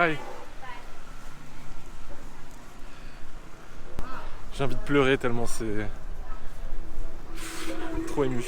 Hi. J'ai envie de pleurer tellement c'est trop ému.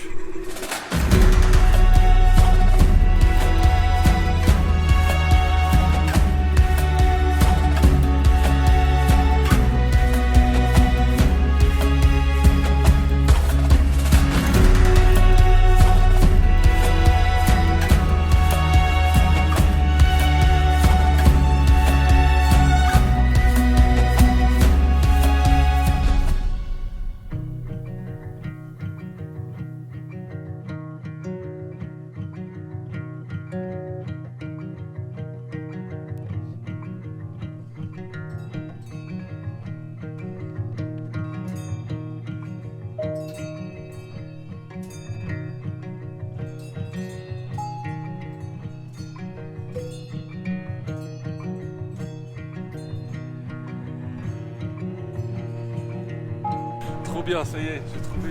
Trop bien, ça y est, j'ai trouvé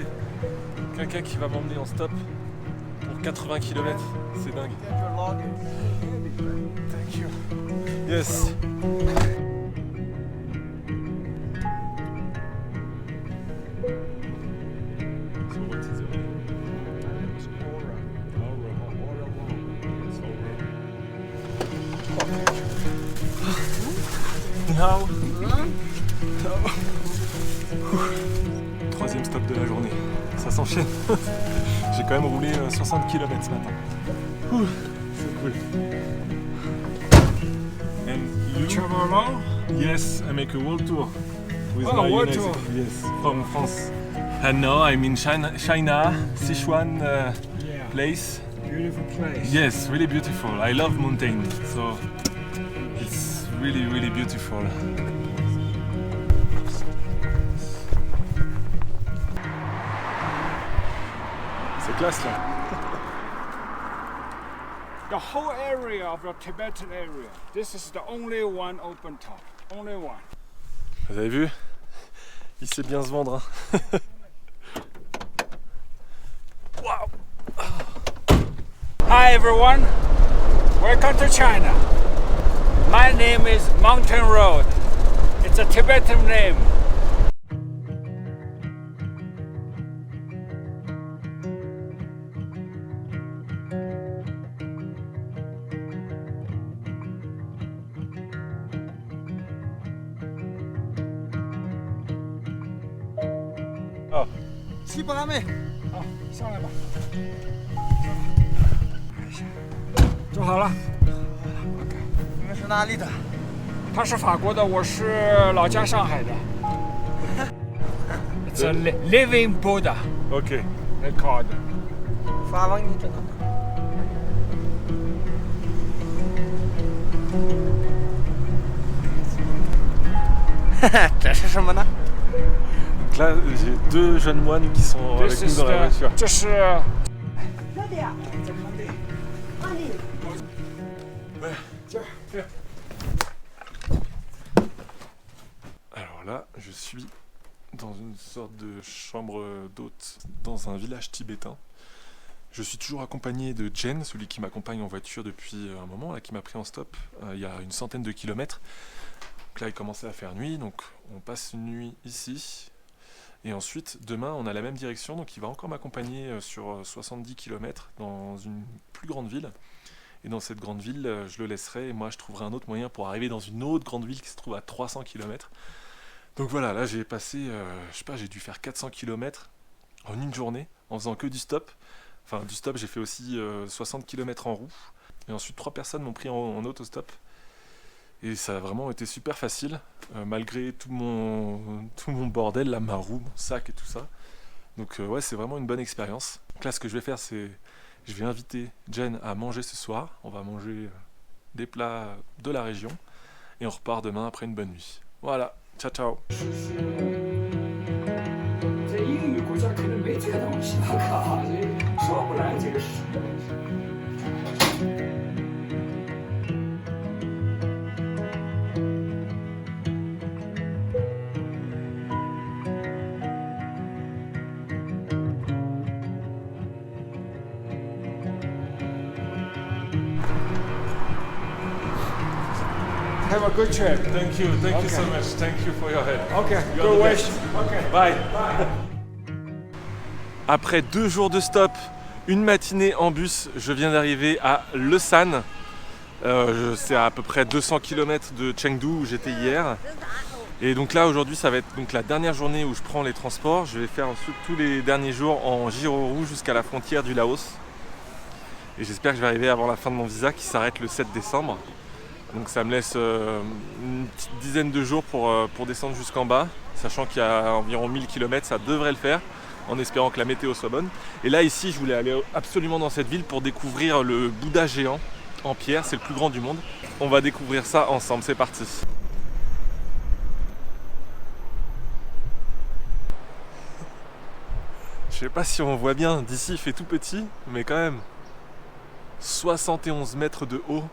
quelqu'un qui va m'emmener en stop pour 80 km, c'est dingue. Thank you. Yes. Now. Troisième stop de la journée, ça s'enchaîne. J'ai quand même roulé 60 km ce matin. C'est cool. And you travel alone? Yes, I make a world tour with Oh, my world United. tour. Yes, from France. And now I'm in China, Sichuan Yeah. place. Beautiful place. Yes, really beautiful. I love mountain, so it's really, really beautiful. C'est classe là. The whole area of the Tibetan area, this is the only one open top. Only one. Vous avez vu? Il sait bien se vendre. Hein. Wow. Hi everyone, welcome to China. My name is Mountain Road. It's a Tibetan name. Oh. 七八妹，好，上来吧。坐好了。你们是哪里的？他是法国的，我是老家上海的。It's a living Buddha, Ok. they call it. 法王，你知道吗？这是什么呢？ Donc là, j'ai deux jeunes moines qui sont avec This nous is dans la voiture. 这是兄弟啊，阿丽， Alors là, je suis dans une sorte de chambre d'hôte dans un village tibétain. Je suis toujours accompagné de Jen, celui qui m'accompagne en voiture depuis un moment, là, qui m'a pris en stop il y a une centaine de kilomètres. Donc là, il commençait à faire nuit, donc on passe une nuit ici. Et ensuite, demain, on a la même direction, donc il va encore m'accompagner sur 70 km dans une plus grande ville. Et dans cette grande ville, je le laisserai et moi, je trouverai un autre moyen pour arriver dans une autre grande ville qui se trouve à 300 km. Donc voilà, là, j'ai passé, je sais pas, j'ai dû faire 400 km en une journée en faisant que du stop. Enfin, du stop, j'ai fait aussi 60 km en roue. Et ensuite, 3 personnes m'ont pris en autostop. Et ça a vraiment été super facile, malgré tout mon bordel, là, ma roue, mon sac et tout ça. Donc ouais, c'est vraiment une bonne expérience. Donc là, ce que je vais faire, c'est je vais inviter Jen à manger ce soir. On va manger des plats de la région. Et on repart demain après une bonne nuit. Voilà, ciao ciao. 这英语国家可能没这个东西，我靠，这说不来这个是什么东西。Have a good trip. Thank you Okay. so much. Thank you for your help. Okay, You are good the wish. best. Okay. Bye. Après 2 jours de stop, une matinée en bus, je viens d'arriver à Leshan. C'est à peu près 200 km de Chengdu où j'étais hier. Et donc là aujourd'hui ça va être donc la dernière journée où je prends les transports. Je vais faire ensuite tous les derniers jours en Giroru jusqu'à la frontière du Laos. Et j'espère que je vais arriver avant la fin de mon visa qui s'arrête le 7 décembre. Donc ça me laisse une petite dizaine de jours pour descendre jusqu'en bas, sachant qu'il y a environ 1000 km, ça devrait le faire, en espérant que la météo soit bonne. Et là ici je voulais aller absolument dans cette ville pour découvrir le Bouddha géant en pierre, c'est le plus grand du monde. On va découvrir ça ensemble, c'est parti. Je sais pas si on voit bien, d'ici il fait tout petit, mais quand même 71 mètres de haut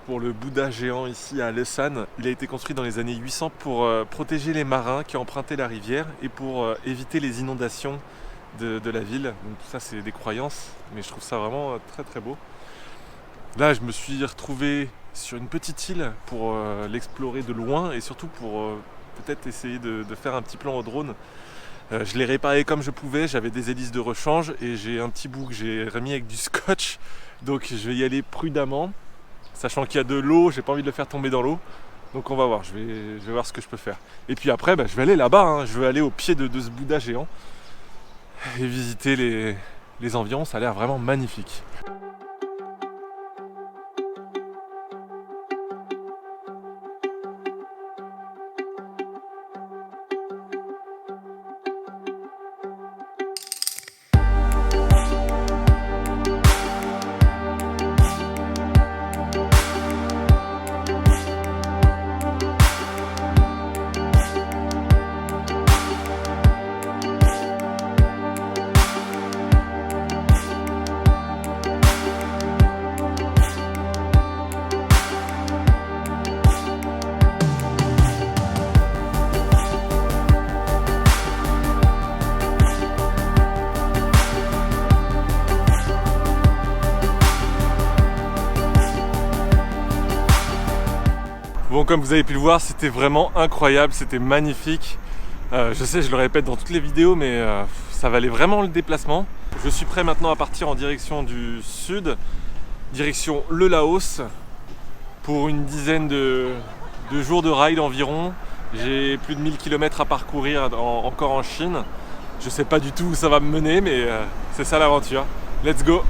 pour le Bouddha géant ici à Leshan. Il a été construit dans les années 800 pour protéger les marins qui empruntaient la rivière et pour éviter les inondations de la ville. Donc tout ça c'est des croyances, mais je trouve ça vraiment très très beau. Là je me suis retrouvé sur une petite île pour l'explorer de loin et surtout pour peut-être essayer de faire un petit plan au drone. Je l'ai réparé comme je pouvais, j'avais des hélices de rechange et j'ai un petit bout que j'ai remis avec du scotch. Donc je vais y aller prudemment, sachant qu'il y a de l'eau, j'ai pas envie de le faire tomber dans l'eau. Donc on va voir, je vais voir ce que je peux faire. Et puis après, je vais aller là-bas, hein. Je vais aller au pied de ce Bouddha géant et visiter les environs, ça a l'air vraiment magnifique. Bon, comme vous avez pu le voir, c'était vraiment incroyable, c'était magnifique. Je sais, je le répète dans toutes les vidéos, mais ça valait vraiment le déplacement. Je suis prêt maintenant à partir en direction du sud, direction le Laos, pour une dizaine de jours de ride environ. J'ai plus de 1000 km à parcourir encore en Chine. Je sais pas du tout où ça va me mener, mais c'est ça l'aventure. Let's go!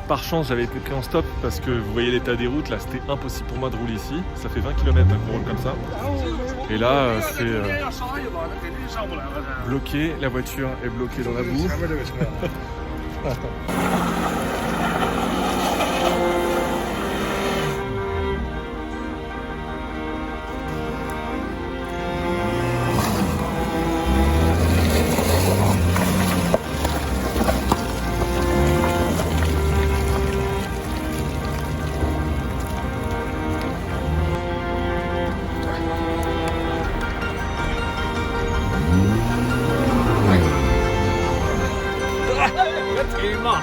Par chance, j'avais été pris en stop parce que vous voyez l'état des routes, là c'était impossible pour moi de rouler ici. Ça fait 20 km qu'on roule comme ça. Et là, c'est bloqué, la voiture est bloquée dans la boue. Let's get him up.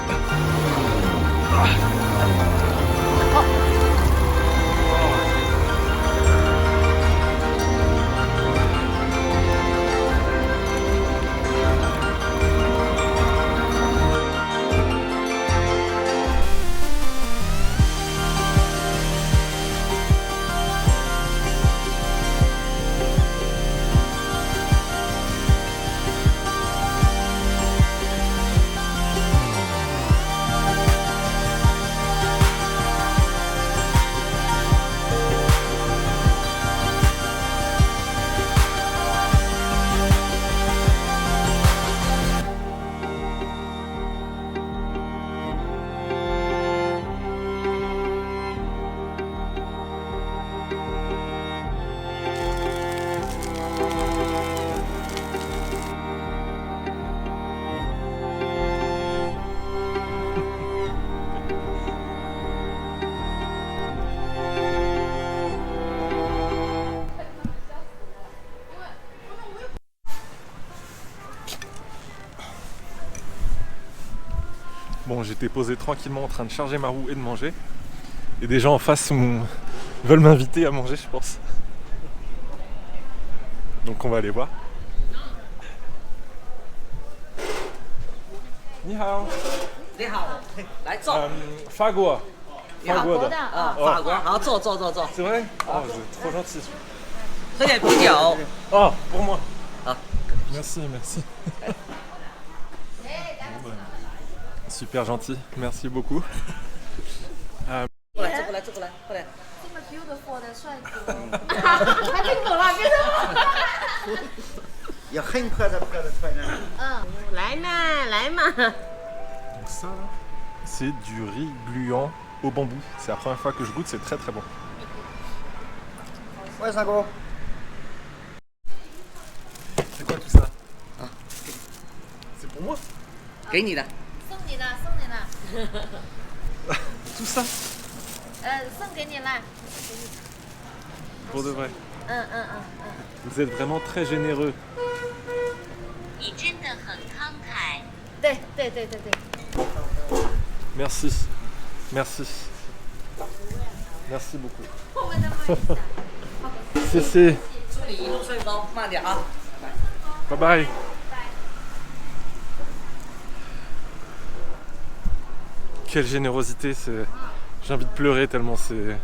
Bon, j'étais posé tranquillement en train de charger ma roue et de manger. Et des gens en face veulent m'inviter à manger, je pense. Donc on va aller voir. Ni hao. 你好，来坐。法国的。啊，法国，好，坐。 C'est vrai? Oh, c'est trop gentil. 喝点啤酒。 Oh, pour moi. Ah. Merci. Super gentil, merci beaucoup. 过来，坐过来。这么 beautiful 的帅哥，他听懂了，别说。也很破的穿着。来嘛。 Donc ça, là, c'est du riz gluant au bambou. C'est la première fois que je goûte, c'est très très bon. 喂，三哥。 C'est quoi tout ça? Ah. C'est pour moi? 给你的。送你的。 Tout ça? 送给你了。 Pour de vrai. 嗯。 Vous êtes vraiment très généreux. 你真的很慷慨。对。 Merci. Merci beaucoup. 后面的慢一下。谢谢。祝你一路顺风，慢点啊。 Bye bye. Quelle générosité, j'ai envie de pleurer tellement c'est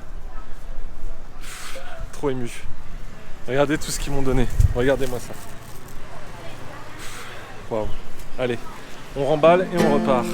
trop ému. Regardez tout ce qu'ils m'ont donné. Regardez-moi ça. Waouh. Allez, on remballe et on repart.